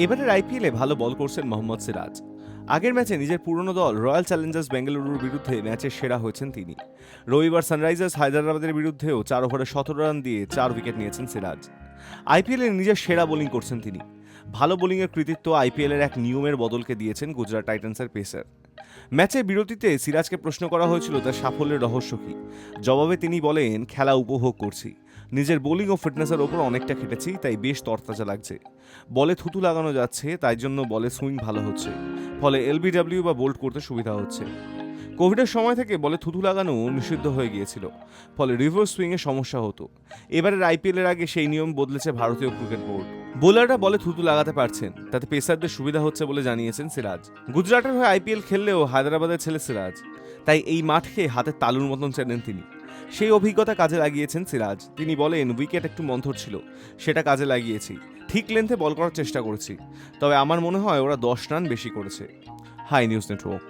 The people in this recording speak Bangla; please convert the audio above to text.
এবারের আইপিএলে ভালো বল করছেন মোহাম্মদ সিরাজ। আগের ম্যাচে নিজের পুরনো দল রয়্যাল চ্যালেঞ্জার্স বেঙ্গালুরুর বিরুদ্ধে ম্যাচের সেরা হয়েছেন তিনি। রবিবার সানরাইজার্স হায়দ্রাবাদের বিরুদ্ধেও 4 ওভারে 17 রান দিয়ে 4 উইকেট নিয়েছেন সিরাজ। আইপিএলে নিজের সেরা বোলিং করছেন তিনি। ভালো বোলিংয়ের কৃতিত্ব আইপিএলের এক নিয়মের বদলকে দিয়েছেন গুজরাট টাইটান্সের পেসার। ম্যাচের বিরতিতে সিরাজকে প্রশ্ন করা হয়েছিল তার সাফল্যের রহস্য কী। জবাবে তিনি বলেন, খেলা উপভোগ করছি, নিজের বোলিং ও ফিটনেসের ওপর অনেকটা খেটেছি, তাই বেশ তরতাজা লাগছে। বলে থুতু লাগানো যাচ্ছে, তাই জন্য বলে সুইং ভালো হচ্ছে, ফলে এলবিডব্লিউ বা বোল্ড করতে সুবিধা হচ্ছে। কোভিডের সময় থেকে বলে থুতু লাগানো নিষিদ্ধ হয়ে গিয়েছিল, ফলে রিভার্স সুইংয়ে সমস্যা হতো। এবারের আইপিএলের আগে সেই নিয়ম বদলেছে ভারতীয় ক্রিকেট বোর্ড। বোলাররা বলে থুতু লাগাতে পারছেন, তাতে পেসারদের সুবিধা হচ্ছে বলে জানিয়েছেন সিরাজ। গুজরাটের হয়ে আইপিএল খেললেও হায়দ্রাবাদের ছেলে সিরাজ, তাই এই মাঠকে হাতের তালুর মতন চেনেন তিনি। সেই অভিজ্ঞতা কাজে লাগিয়েছেন সিরাজ। তিনি বলেন, উইকেট একটু মন্থর ছিল, সেটা কাজে লাগিয়েছি, ঠিক লেন্থে বল করার চেষ্টা করেছি, তবে আমার মনে হয় ওরা 10 রান বেশি করেছে। High news network.